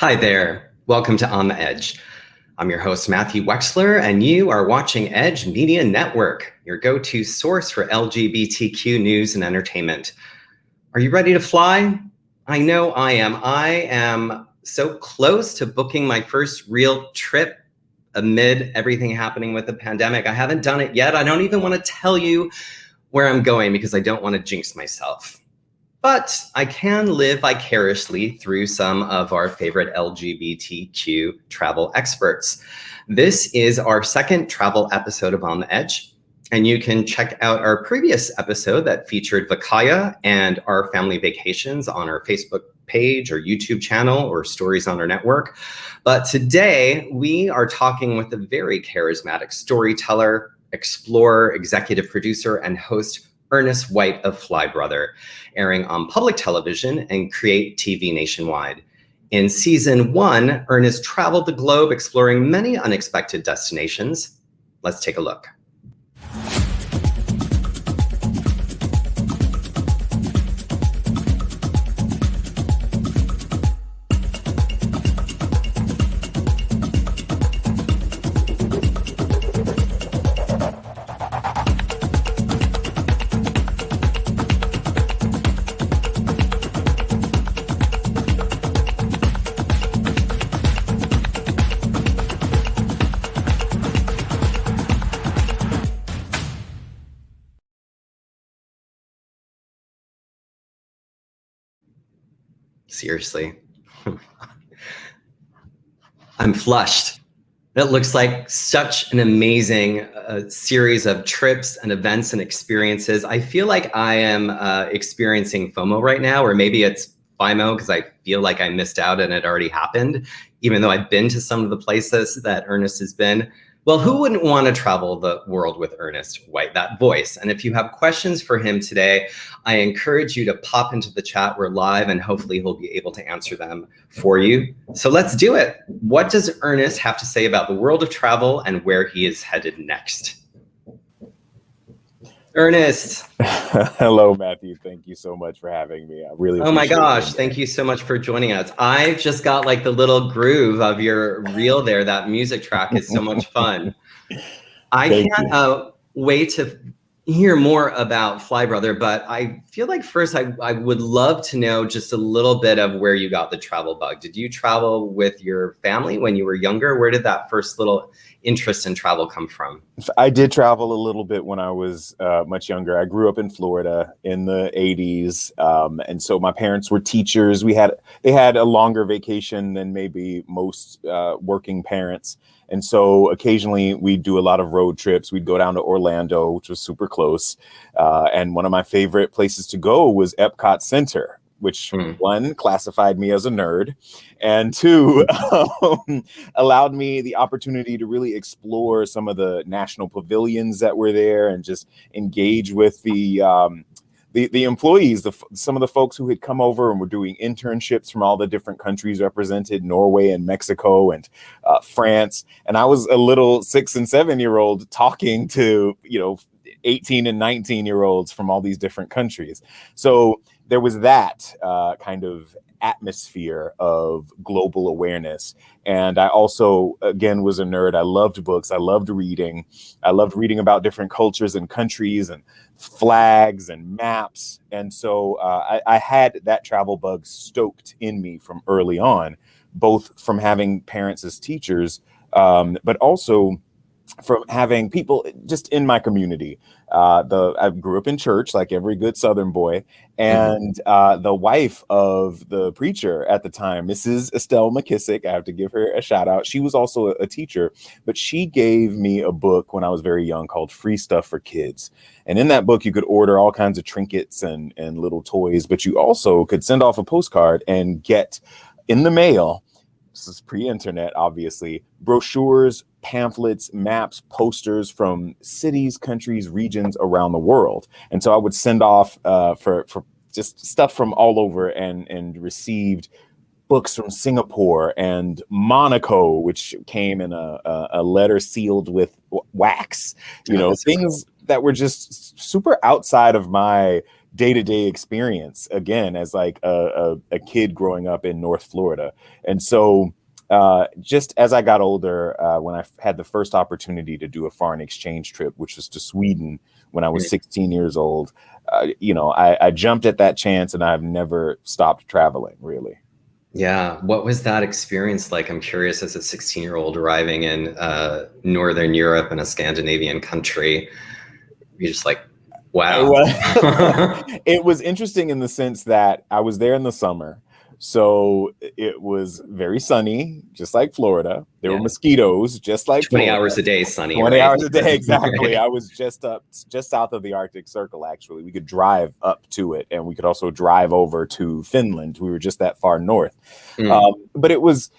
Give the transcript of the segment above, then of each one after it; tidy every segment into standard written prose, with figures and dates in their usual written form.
Hi there. Welcome to On the Edge. I'm your host, Matthew Wexler, and you are watching Edge Media Network, your go-to source for LGBTQ news and entertainment. Are you ready to fly? I know I am. I am so close to booking my first real trip amid everything happening with the pandemic. I haven't done it yet. I don't even want to tell you where I'm going because I don't want to jinx myself. But I can live vicariously through some of our favorite LGBTQ travel experts. This is our second travel episode of On the Edge, and you can check out our previous episode that featured Vakaya and our family vacations on our Facebook page or YouTube channel or stories on our network. But today we are talking with a very charismatic storyteller, explorer, executive producer, and host, Ernest White of Fly Brother, airing on public television and Create TV nationwide. In season 1, Ernest traveled the globe exploring many unexpected destinations. Let's take a look. Seriously. I'm flushed. It looks like such an amazing series of trips and events and experiences. I feel like I am experiencing FOMO right now, or maybe it's FIMO because I feel like I missed out and it already happened, even though I've been to some of the places that Ernest has been. Well, who wouldn't want to travel the world with Ernest White, that voice? And if you have questions for him today, I encourage you to pop into the chat. We're live and hopefully he'll be able to answer them for you. So let's do it. What does Ernest have to say about the world of travel and where he is headed next? Ernest. Hello, Matthew. Thank you so much for having me. I really appreciate it. Oh my gosh, thank you so much for joining us. I just got like the little groove of your reel there. That music track is so much fun. I can't wait to hear more about Fly Brother, but I feel like first I would love to know just a little bit of where you got the travel bug. Did you travel with your family when you were younger? Where did that first little interest in travel come from? I did travel a little bit when I was much younger. I grew up in Florida in the 80s. And so my parents were teachers. They had a longer vacation than maybe most working parents. And so occasionally we'd do a lot of road trips. We'd go down to Orlando, which was super close. And one of my favorite places to go was Epcot Center, which one, classified me as a nerd, and two, allowed me the opportunity to really explore some of the national pavilions that were there and just engage with the employees, some of the folks who had come over and were doing internships from all the different countries represented, Norway and Mexico and France. And I was a little 6 and 7 year old talking to, 18 and 19-year-olds from all these different countries. So there was that kind of atmosphere of global awareness. And I also, again, was a nerd. I loved books. I loved reading. I loved reading about different cultures and countries and flags and maps. And so I had that travel bug stoked in me from early on, both from having parents as teachers, but also from having people just in my community. I grew up in church like every good Southern boy, and the wife of the preacher at the time, Mrs. Estelle McKissick, I have to give her a shout out. She was also a teacher, but she gave me a book when I was very young called Free Stuff for Kids. And in that book, you could order all kinds of trinkets and little toys, but you also could send off a postcard and get in the mail, this is pre-internet, obviously, brochures, pamphlets, maps, posters from cities, countries, regions around the world. And so I would send off for just stuff from all over and received books from Singapore and Monaco, which came in a letter sealed with wax, things that were just super outside of my day-to-day experience again as like a kid growing up in North Florida. And so just as I got older, when I had the first opportunity to do a foreign exchange trip, which was to Sweden when I was 16 years old, I jumped at that chance, and I've never stopped traveling, really. Yeah. What was that experience like? I'm curious, as a 16-year-old arriving in Northern Europe in a Scandinavian country, you're just like, wow. It was interesting in the sense that I was there in the summer. So it was very sunny, just like Florida. There were mosquitoes, just like 20 Florida. hours a day sunny. 20 right? hours a day, exactly. I was just south of the Arctic Circle, actually. We could drive up to it, and we could also drive over to Finland. We were just that far north. But it was,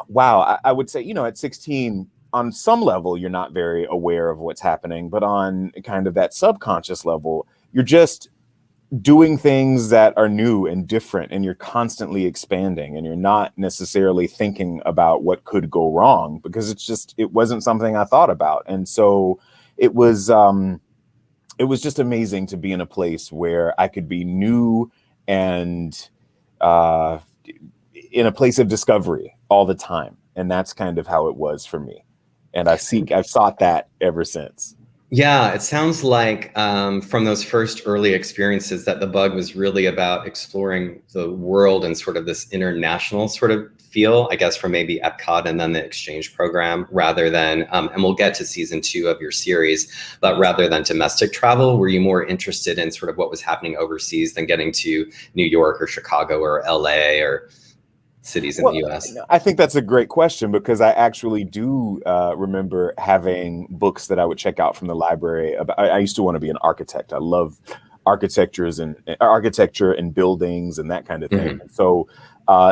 wow, I would say, at 16, on some level, you're not very aware of what's happening. But on kind of that subconscious level, you're just doing things that are new and different, and you're constantly expanding, and you're not necessarily thinking about what could go wrong, because it wasn't something I thought about. And so it was just amazing to be in a place where I could be new and in a place of discovery all the time. And that's kind of how it was for me. And I've sought that ever since. Yeah, it sounds like from those first early experiences that the bug was really about exploring the world and sort of this international sort of feel, I guess, from maybe Epcot and then the exchange program, rather than, and we'll get to season 2 of your series, but rather than domestic travel. Were you more interested in sort of what was happening overseas than getting to New York or Chicago or LA or cities in the US? I think that's a great question, because I actually do remember having books that I would check out from the library. I used to want to be an architect. I love architecture and buildings and that kind of thing. Mm-hmm. So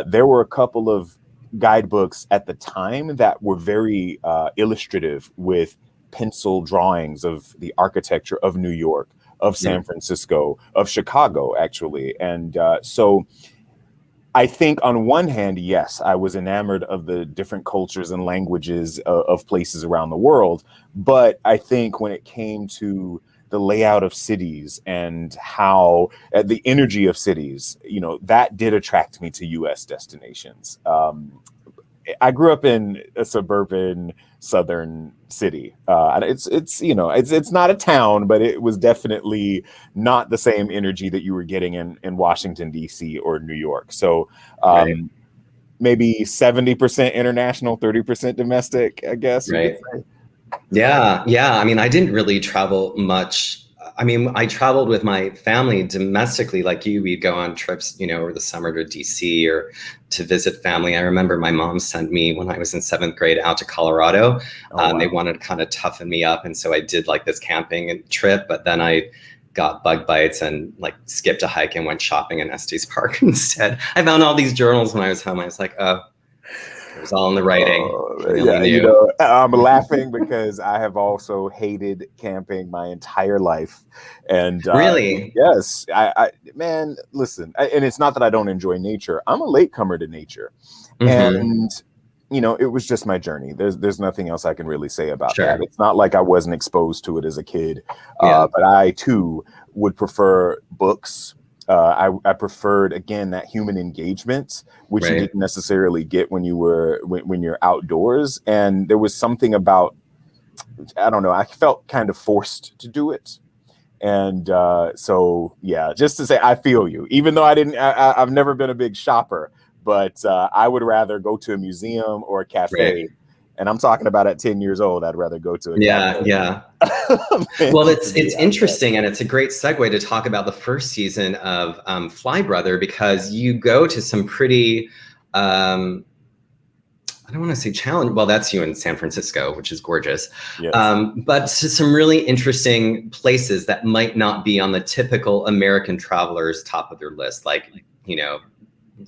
there were a couple of guidebooks at the time that were very illustrative, with pencil drawings of the architecture of New York, of San Francisco, of Chicago, actually. And so I think on one hand, yes, I was enamored of the different cultures and languages of places around the world. But I think when it came to the layout of cities and how the energy of cities, that did attract me to U.S. destinations. I grew up in a suburban southern city. It's not a town, but it was definitely not the same energy that you were getting in Washington, D.C. or New York. So maybe 70% international, 30% domestic, I guess. Right. Yeah. I mean, I didn't really travel much. I mean, I traveled with my family domestically, like you. We'd go on trips, over the summer to DC or to visit family. I remember my mom sent me, when I was in 7th grade, out to Colorado. Wow. They wanted to kind of toughen me up. And so I did like this camping trip, but then I got bug bites and like skipped a hike and went shopping in Estes Park instead. I found all these journals when I was home. I was like, oh, it was all in the writing. I'm laughing because I have also hated camping my entire life. And really, yes, man, listen, and it's not that I don't enjoy nature. I'm a latecomer to nature, and it was just my journey. There's nothing else I can really say about that. It's not like I wasn't exposed to it as a kid, but I too would prefer books. I preferred, again, that human engagement, which you didn't necessarily get when you're outdoors. And there was something about, I don't know, I felt kind of forced to do it. And just to say, I feel you, even though I've never been a big shopper, but I would rather go to a museum or a cafe. Right. And I'm talking about at 10 years old, I'd rather go to a cafe. Yeah. Well, it's interesting, and it's a great segue to talk about the first season of Fly Brother, because you go to some pretty, I don't want to say challenge. Well, that's you in San Francisco, which is gorgeous. Yes. But to some really interesting places that might not be on the typical American traveler's top of their list, like,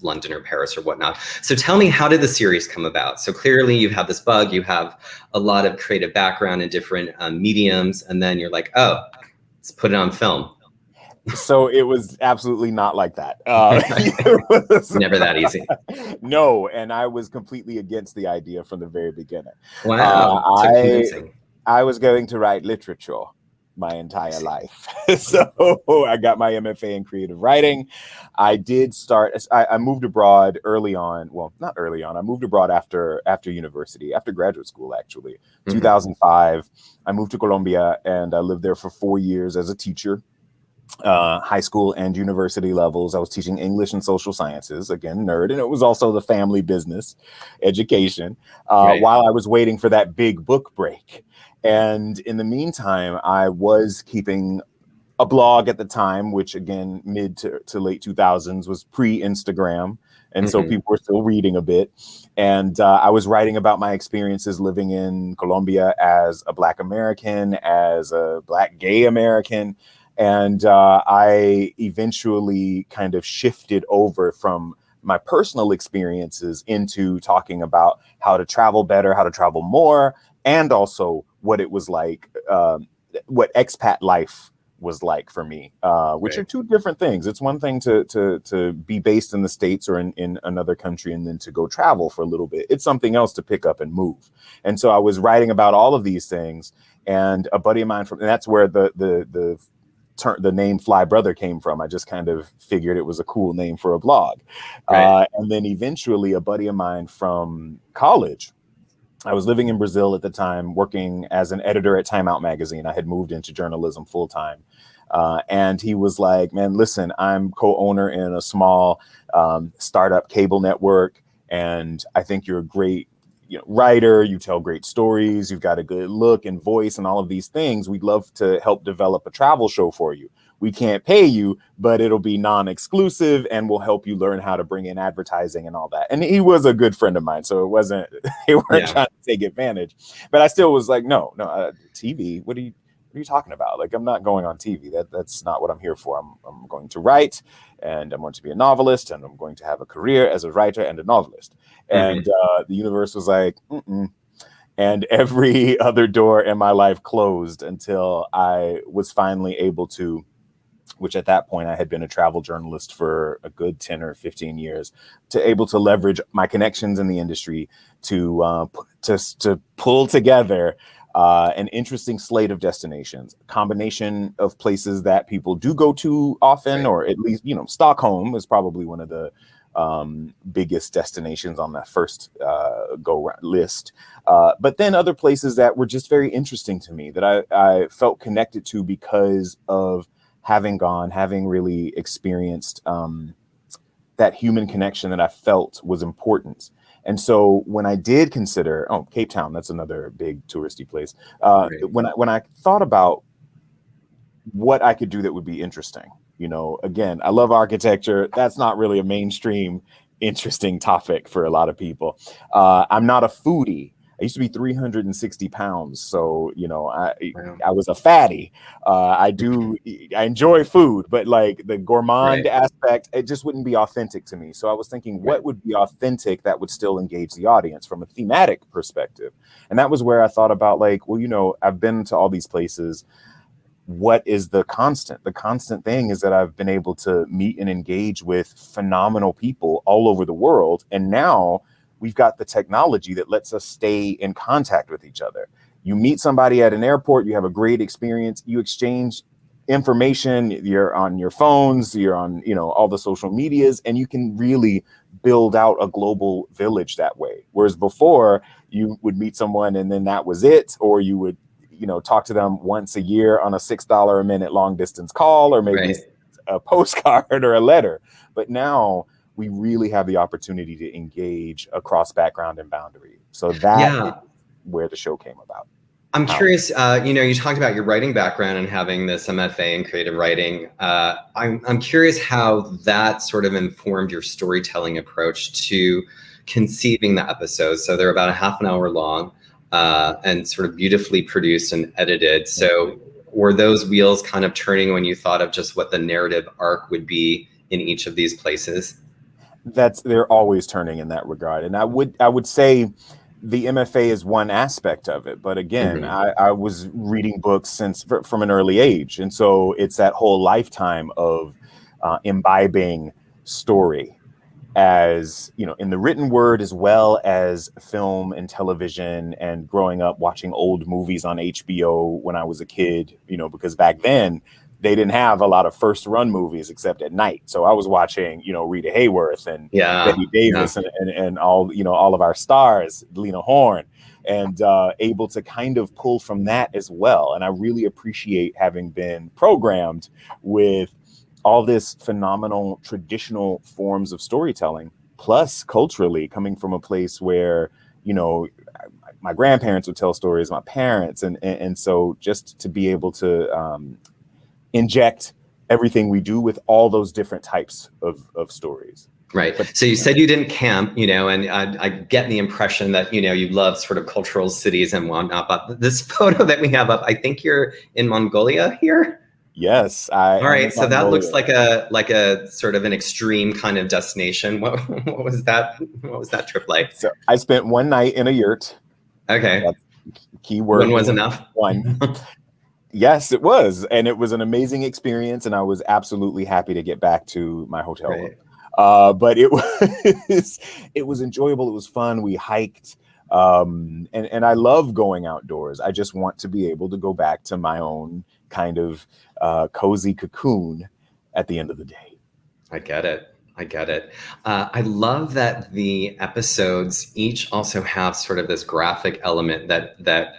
London or Paris or whatnot. So tell me, how did the series come about? So clearly you have this bug, you have a lot of creative background in different mediums, and then you're like, oh, let's put it on film. So it was absolutely not like that. It was never that easy. No, and I was completely against the idea from the very beginning. Wow, I was going to write literature, my entire life. So I got my MFA in creative writing. I did start, I moved abroad early on. Well, not early on. I moved abroad after university, after graduate school, actually. 2005, I moved to Colombia and I lived there for 4 years as a teacher. High school and university levels. I was teaching English and social sciences, again, nerd. And it was also the family business education while I was waiting for that big book break. And in the meantime, I was keeping a blog at the time, which again, mid to late 2000s was pre-Instagram. And so people were still reading a bit. And I was writing about my experiences living in Colombia as a Black American, as a Black gay American. And I eventually kind of shifted over from my personal experiences into talking about how to travel better, how to travel more, and also what it was like, what expat life was like for me, which are two different things. It's one thing to be based in the States or in another country and then to go travel for a little bit. It's something else to pick up and move. And so I was writing about all of these things, and a buddy of mine and that's where the name Fly Brother came from. I just kind of figured it was a cool name for a blog. And then eventually a buddy of mine from college, I was living in Brazil at the time, working as an editor at Time Out magazine. I had moved into journalism full time. And he was like, man, listen, I'm co-owner in a small startup cable network. And I think you're a great writer, you tell great stories, you've got a good look and voice and all of these things. We'd love to help develop a travel show for you. We can't pay you, but it'll be non-exclusive and we'll help you learn how to bring in advertising and all that. And he was a good friend of mine, so it wasn't, they weren't trying to take advantage. But I still was like, no, TV, what are you talking about? Like, I'm not going on TV. That's not what I'm here for. I'm going to write, and I'm going to be a novelist, and I'm going to have a career as a writer and a novelist. And the universe was like, and every other door in my life closed until I was finally able to, which at that point I had been a travel journalist for a good 10 or 15 years, to able to leverage my connections in the industry to pull together an interesting slate of destinations, a combination of places that people do go to often, or at least, Stockholm is probably one of the biggest destinations on that first go list. But then other places that were just very interesting to me that I felt connected to because of having really experienced that human connection that I felt was important. And so when I did consider, Cape Town, that's another big touristy place. When I thought about what I could do that would be interesting, again, I love architecture. That's not really a mainstream interesting topic for a lot of people. I'm not a foodie. I used to be 360 pounds. So, I was a fatty. I enjoy food, but like the gourmand aspect, it just wouldn't be authentic to me. So I was thinking what would be authentic that would still engage the audience from a thematic perspective. And that was where I thought about like, well, I've been to all these places. What is the constant? The constant thing is that I've been able to meet and engage with phenomenal people all over the world. And now we've got the technology that lets us stay in contact with each other. You meet somebody at an airport, you have a great experience, you exchange information, you're on your phones, you're on, all the social medias, and you can really build out a global village that way. Whereas before you would meet someone and then that was it, or you would, talk to them once a year on a $6 a minute long distance call, or maybe a postcard or a letter. But now we really have the opportunity to engage across background and boundary. So that is where the show came about. I'm curious, you talked about your writing background and having this MFA in creative writing. I'm curious how that sort of informed your storytelling approach to conceiving the episodes. So they're about a half an hour long and sort of beautifully produced and edited. So were those wheels kind of turning when you thought of just what the narrative arc would be in each of these places? They're always turning in that regard. And I would say the MFA is one aspect of it. But again, I was reading books from an early age. And so it's that whole lifetime of imbibing story as, you know, in the written word as well as film and television, and growing up watching old movies on HBO when I was a kid, you know, because back then they didn't have a lot of first run movies except at night. So I was watching, you know, Rita Hayworth and Betty Davis and all, you know, all of our stars, Lena Horne, and able to kind of pull from that as well. And I really appreciate having been programmed with all this phenomenal traditional forms of storytelling, plus culturally coming from a place where, you know, my grandparents would tell stories, my parents, and so just to be able to inject everything we do with all those different types of stories. Right. But, so you said you didn't camp, you know, and I get the impression that, you know, you love sort of cultural cities and whatnot. But this photo that we have up, I think you're in Mongolia here. Yes. All right. So that looks like a sort of an extreme kind of destination. What was that? What was that trip like? So I spent one night in a yurt. Okay. That's key word. One was enough. One. Yes, it was. And it was an amazing experience. And I was absolutely happy to get back to my hotel room. But it was enjoyable. It was fun. We hiked. And I love going outdoors. I just want to be able to go back to my own kind of cozy cocoon at the end of the day. I get it. I love that the episodes each also have sort of this graphic element that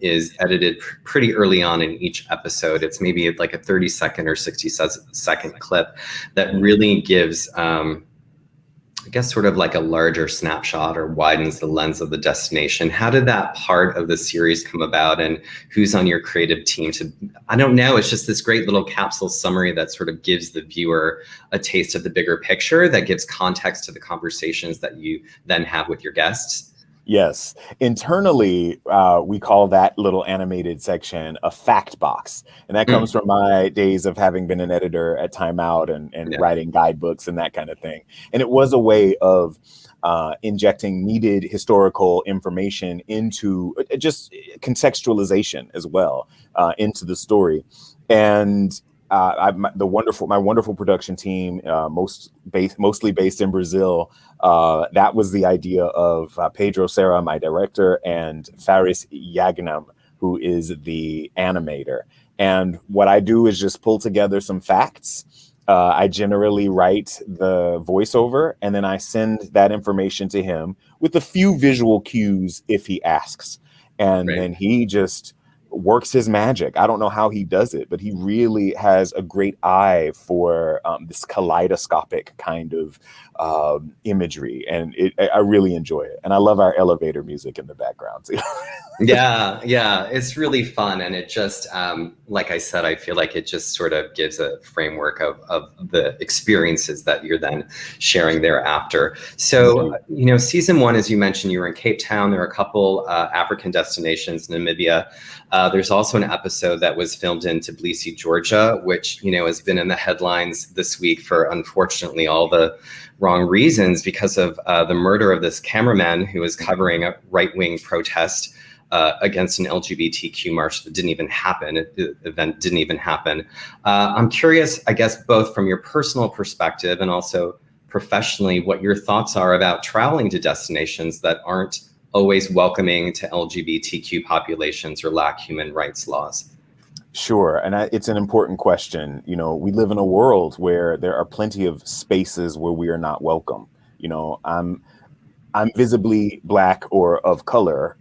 is edited pretty early on in each episode. It's maybe like a 30-second or 60-second clip that really gives, I guess, sort of like a larger snapshot or widens the lens of the destination. How did that part of the series come about, and who's on your creative team to, I don't know, it's just this great little capsule summary that sort of gives the viewer a taste of the bigger picture, that gives context to the conversations that you then have with your guests? Yes. Internally, we call that little animated section a fact box. And that comes from my days of having been an editor at Time Out and writing guidebooks and that kind of thing. And it was a way of injecting needed historical information into just contextualization as well into the story. And my wonderful production team, mostly based in Brazil. That was the idea of Pedro Serra, my director, and Faris Yagnam, who is the animator. And what I do is just pull together some facts. I generally write the voiceover, and then I send that information to him with a few visual cues if he asks. And then he just works his magic. I don't know how he does it, but he really has a great eye for this kaleidoscopic kind of imagery, and I really enjoy it. And I love our elevator music in the background too. Yeah, it's really fun, and it just, like I said, I feel like it just sort of gives a framework of the experiences that you're then sharing thereafter. So, you know, season 1, as you mentioned, you were in Cape Town. There are a couple African destinations, Namibia. There's also an episode that was filmed in Tbilisi, Georgia, which, you know, has been in the headlines this week for, unfortunately, all the wrong reasons, because of the murder of this cameraman who was covering a right-wing protest against an LGBTQ march that didn't even happen. The event didn't even happen. I'm curious, I guess, both from your personal perspective and also professionally, what your thoughts are about traveling to destinations that aren't always welcoming to LGBTQ populations or lack human rights laws. Sure. And it's an important question. You know, we live in a world where there are plenty of spaces where we are not welcome. You know, I'm visibly Black or of color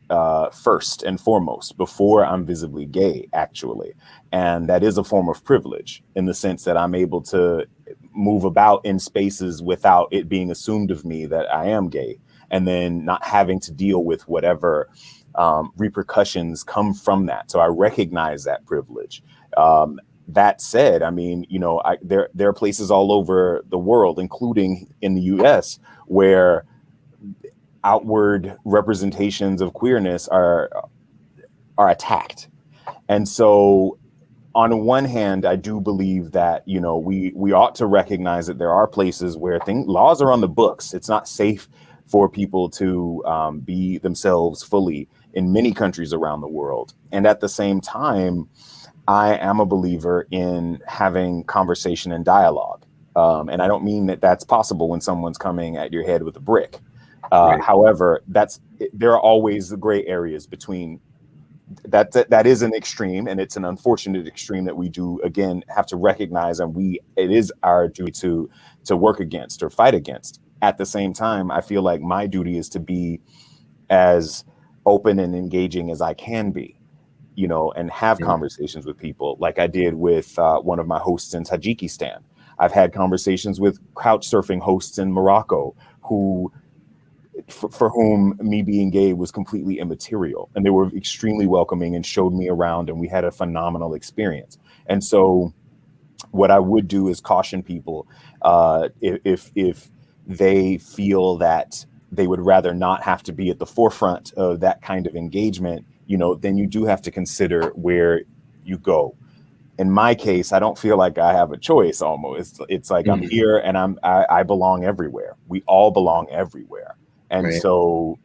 first and foremost, before I'm visibly gay, actually. And that is a form of privilege in the sense that I'm able to move about in spaces without it being assumed of me that I am gay, and then not having to deal with whatever repercussions come from that. So I recognize that privilege. That said, I mean, you know, there are places all over the world, including in the US, where outward representations of queerness are attacked. And so on one hand, I do believe that, you know, we ought to recognize that there are places where laws are on the books. It's not safe for people to be themselves fully in many countries around the world. And at the same time, I am a believer in having conversation and dialogue. And I don't mean that that's possible when someone's coming at your head with a brick. Right. However, there are always the gray areas between that is an extreme, and it's an unfortunate extreme that we do again have to recognize, and it is our duty to work against or fight against. At the same time, I feel like my duty is to be as open and engaging as I can be, and have conversations with people like I did with one of my hosts in Tajikistan. I've had conversations with couch surfing hosts in Morocco who for whom me being gay was completely immaterial, and they were extremely welcoming and showed me around, and we had a phenomenal experience. And so what I would do is caution people, if they feel that they would rather not have to be at the forefront of that kind of engagement, then you do have to consider where you go. In my case, I don't feel like I have a choice. Almost, it's like I'm here and I belong everywhere. We all belong everywhere. And so,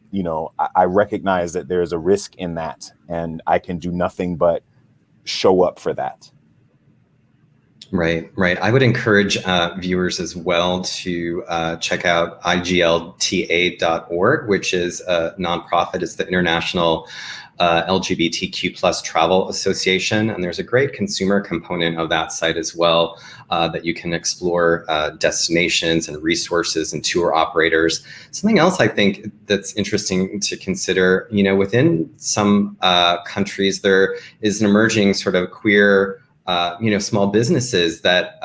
I recognize that there's a risk in that, and I can do nothing but show up for that. Right. I would encourage viewers as well to check out iglta.org, which is a nonprofit. It's the International LGBTQ plus Travel Association. And there's a great consumer component of that site as well, that you can explore destinations and resources and tour operators. Something else I think that's interesting to consider, within some countries, there is an emerging sort of queer small businesses that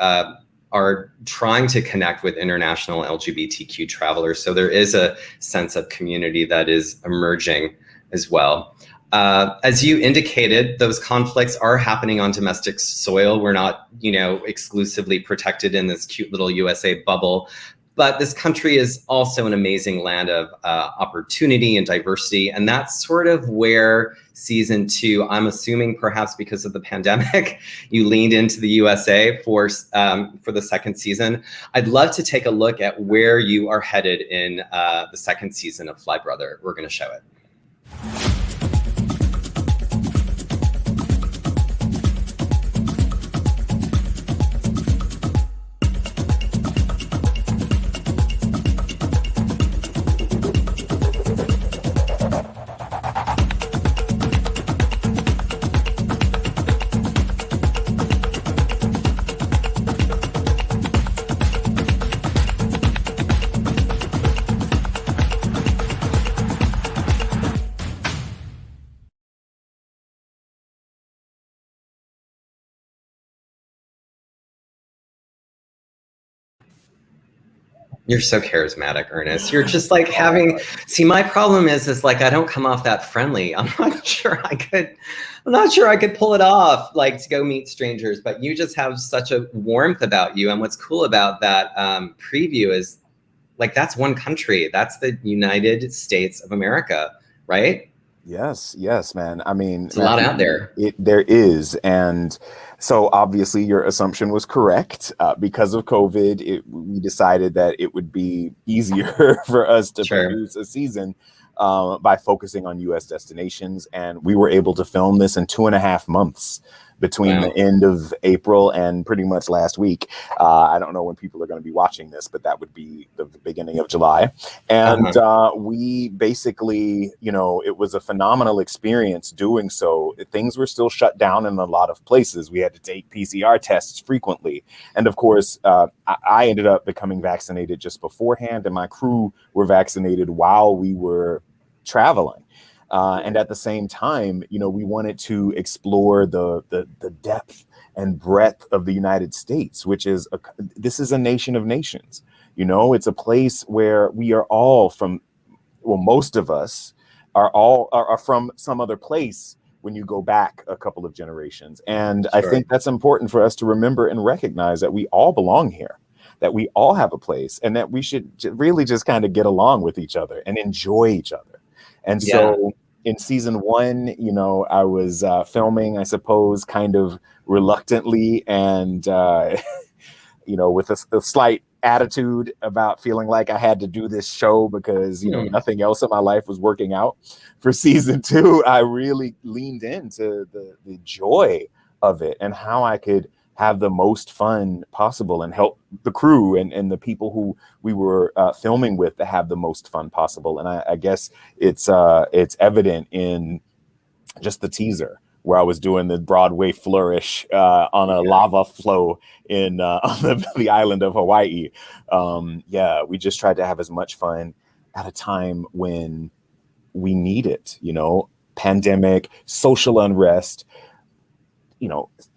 are trying to connect with international LGBTQ travelers. So there is a sense of community that is emerging as well. As you indicated, those conflicts are happening on domestic soil. We're not, exclusively protected in this cute little USA bubble. But this country is also an amazing land of opportunity and diversity. And that's sort of where season 2, I'm assuming perhaps because of the pandemic, you leaned into the USA for the second season. I'd love to take a look at where you are headed in the second season of Fly Brother. We're going to show it. You're so charismatic, Ernest. You're just like see, my problem is like, I don't come off that friendly. I'm not sure I could pull it off, like to go meet strangers, but you just have such a warmth about you. And what's cool about that preview is like, that's one country. That's the United States of America, right? Yes, man. I mean, there's a lot out there. There is. And so obviously your assumption was correct. Because of COVID, we decided that it would be easier for us to produce a season by focusing on U.S. destinations. And we were able to film this in 2.5 months between the end of April and pretty much last week. I don't know when people are going to be watching this, but that would be the beginning of July. And we basically, it was a phenomenal experience doing so. Things were still shut down in a lot of places. We had to take PCR tests frequently. And of course, I ended up becoming vaccinated just beforehand, and my crew were vaccinated while we were traveling. And at the same time, we wanted to explore the depth and breadth of the United States, which is this is a nation of nations. It's a place where we are all from. Well, most of us are from some other place when you go back a couple of generations. And I think that's important for us to remember and recognize that we all belong here, that we all have a place, and that we should really just kind of get along with each other and enjoy each other. And so in season 1, I was filming, I suppose, kind of reluctantly and, with a slight attitude about feeling like I had to do this show because, nothing else in my life was working out. For season 2, I really leaned into the joy of it and how I could have the most fun possible and help the crew and the people who we were filming with to have the most fun possible. And I guess it's evident in just the teaser where I was doing the Broadway flourish on a lava flow in on the island of Hawaii. We just tried to have as much fun at a time when we need it, pandemic, social unrest,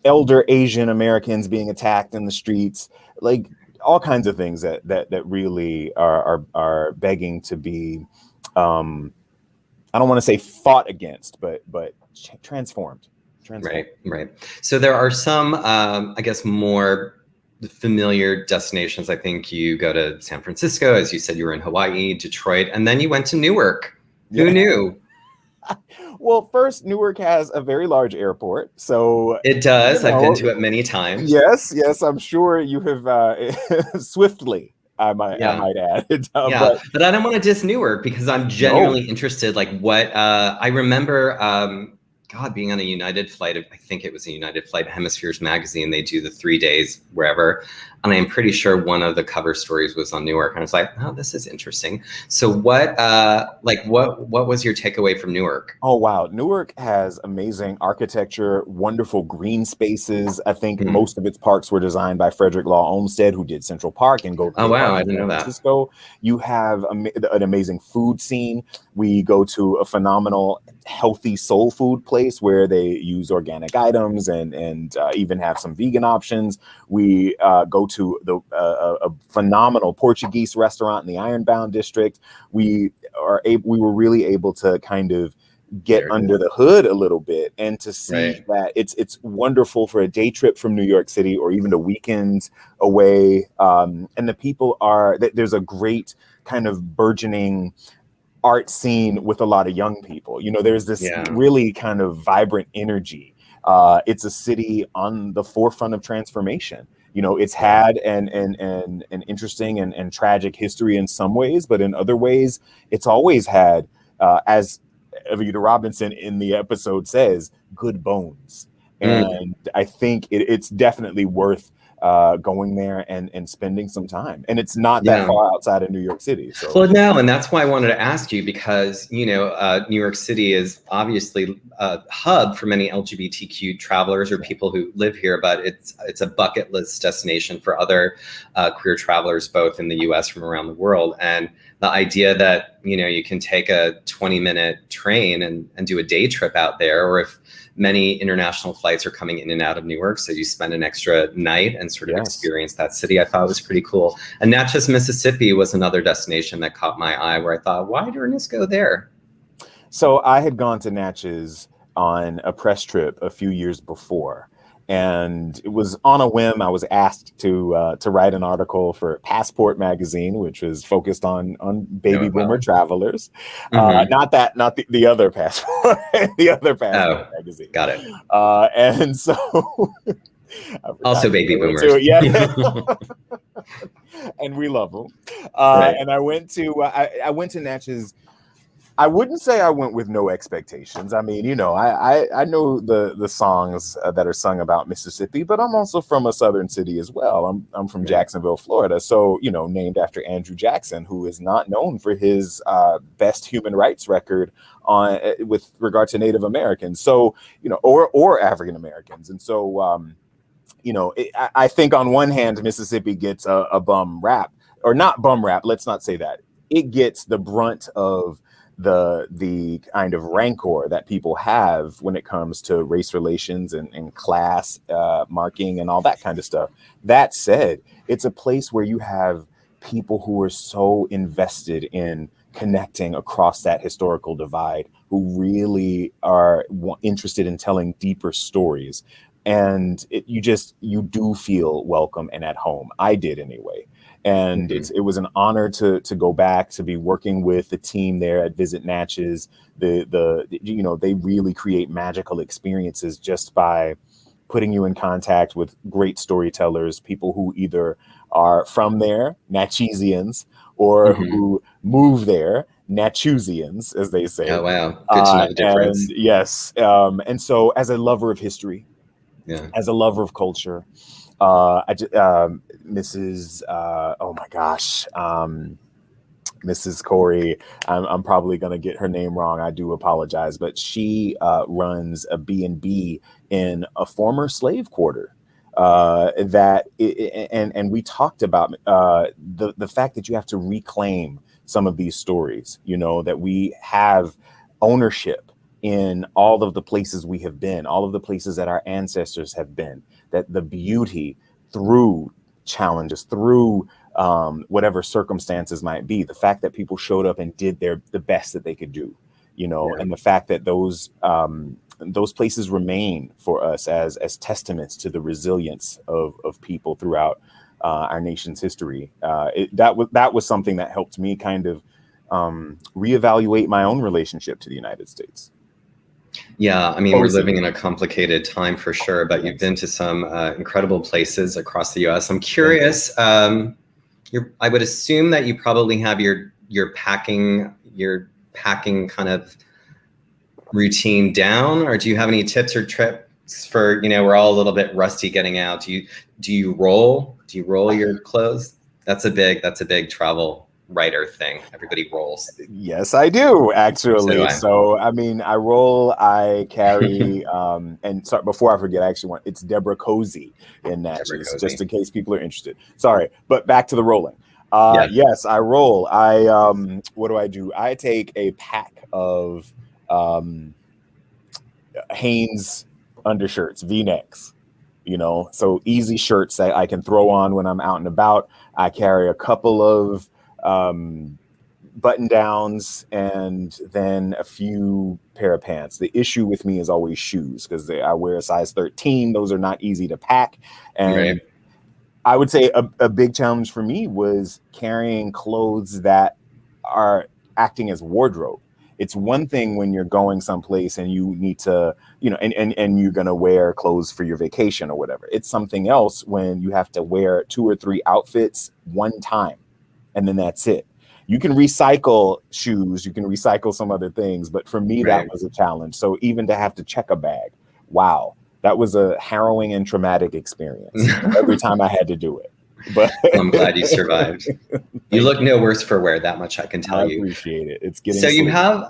elder Asian Americans being attacked in the streets, like all kinds of things that really are begging to be, I don't want to say fought against, but transformed. Right. So there are some, I guess, more familiar destinations. I think you go to San Francisco, as you said, you were in Hawaii, Detroit, and then you went to Newark. Yeah. Who knew? Well, first, Newark has a very large airport, so it does. I've been to it many times. Yes, I'm sure you have swiftly. I might add. But I don't want to diss Newark because I'm genuinely interested. Like what I remember, being on a United flight. I think it was a United flight, Hemispheres magazine. They do the 3 days wherever. And I'm pretty sure one of the cover stories was on Newark. And I was like, oh, this is interesting. So what was your takeaway from Newark? Oh, wow. Newark has amazing architecture, wonderful green spaces. I think most of its parks were designed by Frederick Law Olmsted, who did Central Park and Golden Gate Park I didn't know that. Francisco. You have an amazing food scene. We go to a phenomenal, healthy soul food place where they use organic items and even have some vegan options. We go to a phenomenal Portuguese restaurant in the Ironbound district. We were really able to kind of get under the hood a little bit and to see that it's wonderful for a day trip from New York City or even a weekend away. And the people there's a great kind of burgeoning art scene with a lot of young people. There's this really kind of vibrant energy. It's a city on the forefront of transformation. It's had an interesting and tragic history in some ways, but in other ways, it's always had, as Evita Robinson in the episode says, good bones. And I think it's definitely worth going there and spending some time. And it's not that far outside of New York City. So. Well, no, and that's why I wanted to ask you because, New York City is obviously a hub for many LGBTQ travelers or people who live here, but it's a bucket list destination for other queer travelers, both in the US from around the world. And the idea that, you can take a 20-minute train and do a day trip out there, or if many international flights are coming in and out of Newark, so you spend an extra night and sort of experience that city. I thought it was pretty cool. And Natchez, Mississippi was another destination that caught my eye where I thought, why did Ernest go there? So I had gone to Natchez on a press trip a few years before. And it was on a whim. I was asked to write an article for Passport magazine, which was focused on baby boomer travelers. Not the other Passport, the other Passport magazine. Got it. And so also baby boomers. And we love them. And I went to Natchez. I wouldn't say I went with no expectations. I mean, I know the songs that are sung about Mississippi, but I'm also from a southern city as well. I'm from Jacksonville, Florida. So, named after Andrew Jackson, who is not known for his best human rights record with regard to Native Americans. So, or African Americans. And so, I think on one hand, Mississippi gets a bum rap, or not bum rap. Let's not say that. It gets the brunt of the kind of rancor that people have when it comes to race relations and class marking and all that kind of stuff. That said, it's a place where you have people who are so invested in connecting across that historical divide, who really are interested in telling deeper stories. And you do feel welcome and at home. I did anyway. And it was an honor to go back, to be working with the team there at Visit Natchez. They really create magical experiences just by putting you in contact with great storytellers, people who either are from there, Natchezians, or who move there, Natchusians, as they say. Oh, wow. Good to know the difference. And yes. And so as a lover of history, Yeah. as a lover of culture. Mrs. Oh my gosh. Mrs. Corey, I'm probably going to get her name wrong. I do apologize, but she runs a B&B in a former slave quarter. And we talked about the fact that you have to reclaim some of these stories, that we have ownership in all of the places we have been, all of the places that our ancestors have been, that the beauty through challenges, through whatever circumstances might be, the fact that people showed up and did the best that they could do, and the fact that those places remain for us as testaments to the resilience of people throughout our nation's history. That was something that helped me kind of reevaluate my own relationship to the United States. Yeah, I mean, we're living in a complicated time for sure, but you've been to some incredible places across the U.S. I'm curious. I would assume that you probably have your packing kind of routine down, or do you have any tips or tricks for, we're all a little bit rusty getting out? Do you roll your clothes? That's a big travel writer thing. Everybody rolls. Yes, I do, actually. So do I. So, I mean, I roll, I carry, and sorry, before I forget, I actually it's Deborah Cozy in Natchez, just in case people are interested. Sorry, but back to the rolling. Yes, I roll. What do I do? I take a pack of Hanes undershirts, V-necks, so easy shirts that I can throw on when I'm out and about. I carry a couple of button downs and then a few pair of pants. The issue with me is always shoes, because I wear a size 13. Those are not easy to pack. And I would say a big challenge for me was carrying clothes that are acting as wardrobe. It's one thing when you're going someplace and you need to, and you're going to wear clothes for your vacation or whatever. It's something else when you have to wear 2 or 3 outfits one time, and then that's it. You can recycle shoes, you can recycle some other things, but for me, that was a challenge. So even to have to check a bag, wow, that was a harrowing and traumatic experience every time I had to do it. But I'm glad you survived. You look no worse for wear, that much I can tell you. I appreciate it. It's getting so you have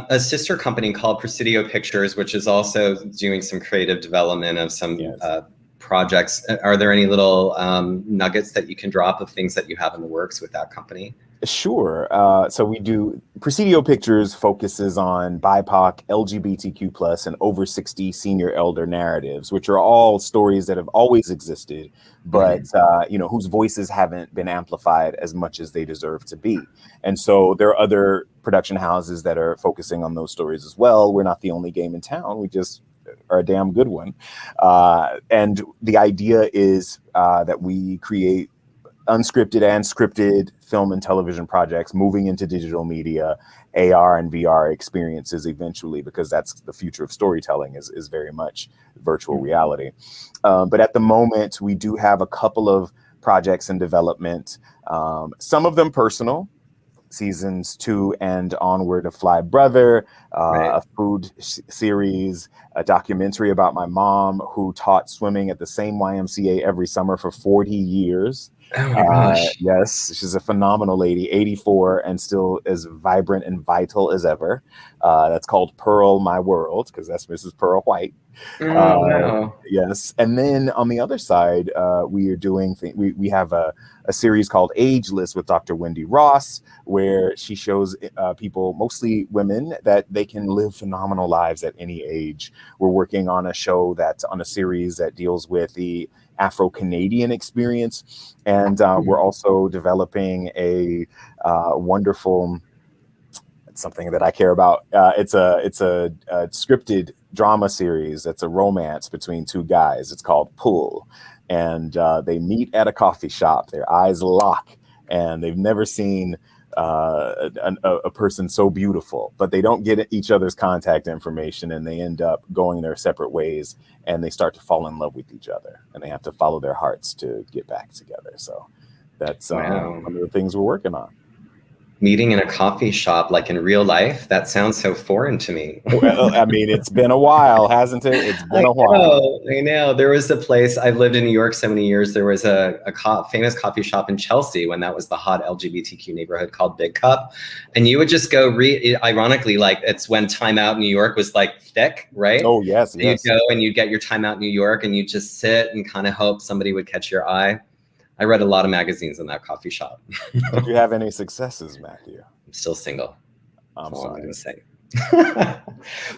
a sister company called Presidio Pictures, which is also doing some creative development of some projects. Are there any little nuggets that you can drop of things that you have in the works with that company? Sure. So we do, Presidio Pictures focuses on BIPOC, LGBTQ+, and over 60 senior elder narratives, which are all stories that have always existed, but whose voices haven't been amplified as much as they deserve to be. And so there are other production houses that are focusing on those stories as well. We're not the only game in town. We just are a damn good one. And the idea is that we create unscripted and scripted film and television projects moving into digital media, AR and VR experiences eventually, because that's the future of storytelling is very much virtual reality. But at the moment, we do have a couple of projects in development, some of them personal, seasons 2 and onward of Fly Brother, a food series, a documentary about my mom who taught swimming at the same YMCA every summer for 40 years. Oh my gosh. Yes, she's a phenomenal lady, 84 and still as vibrant and vital as ever. That's called Pearl My World, because that's Mrs. Pearl White. Wow. Yes. And then on the other side, we are doing we have a series called Ageless with Dr. Wendy Ross, where she shows people, mostly women, that they can live phenomenal lives at any age. We're working on a series that deals with the Afro-Canadian experience. And we're also developing a wonderful, something that I care about. It's a scripted drama series. It's a romance between 2 guys. It's called Pull. And they meet at a coffee shop. Their eyes lock, and they've never seen a person so beautiful, but they don't get each other's contact information, and they end up going their separate ways, and they start to fall in love with each other, and they have to follow their hearts to get back together. So that's one of the things we're working on. Meeting in a coffee shop, like in real life, that sounds so foreign to me. Well, I mean, it's been a while, hasn't it? It's been a while. I know. There was a place, I've lived in New York so many years. There was a famous coffee shop in Chelsea when that was the hot LGBTQ neighborhood called Big Cup. And you would just go ironically, like it's when Time Out New York was like thick, right? Oh, yes, So yes. you'd go and you'd get your Time Out New York and you just sit and kind of hope somebody would catch your eye. I read a lot of magazines in that coffee shop. Did you have any successes, Matthew? I'm still single. I'm That's all I'm sorry. going to say.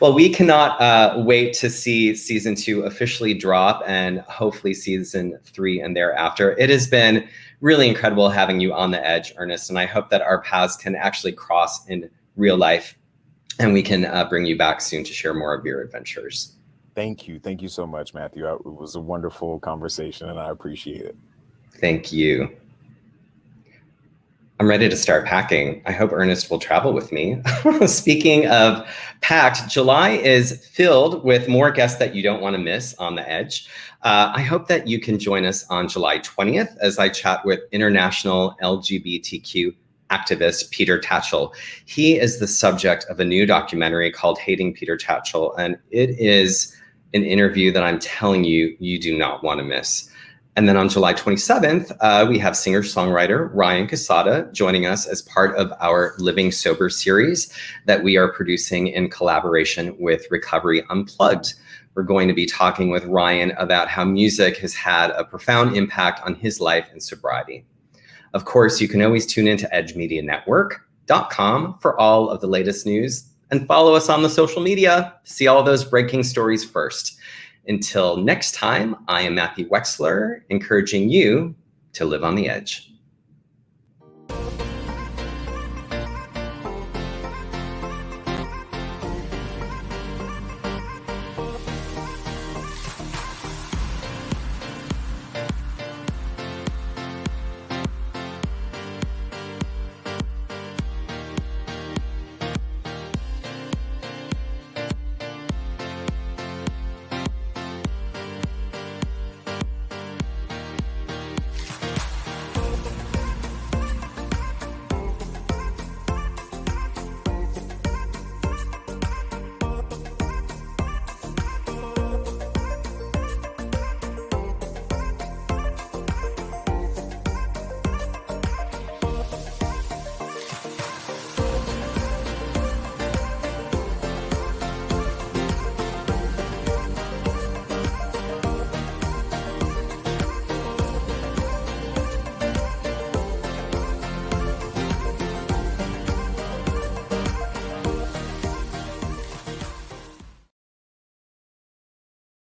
Well, we cannot wait to see season 2 officially drop and hopefully season 3 and thereafter. It has been really incredible having you on the edge, Ernest, and I hope that our paths can actually cross in real life and we can bring you back soon to share more of your adventures. Thank you. Thank you so much, Matthew. It was a wonderful conversation and I appreciate it. Thank you. I'm ready to start packing. I hope Ernest will travel with me. Speaking of packed, July is filled with more guests that you don't want to miss on the edge. I hope that you can join us on July 20th as I chat with international LGBTQ activist Peter Tatchell. He is the subject of a new documentary called Hating Peter Tatchell, and it is an interview that I'm telling you, you do not want to miss. And then on July 27th, we have singer-songwriter Ryan Casada joining us as part of our Living Sober series that we are producing in collaboration with Recovery Unplugged. We're going to be talking with Ryan about how music has had a profound impact on his life and sobriety. Of course, you can always tune into edgemedianetwork.com for all of the latest news and follow us on the social media to see all those breaking stories first. Until next time, I am Matthew Wexler, encouraging you to live on the edge.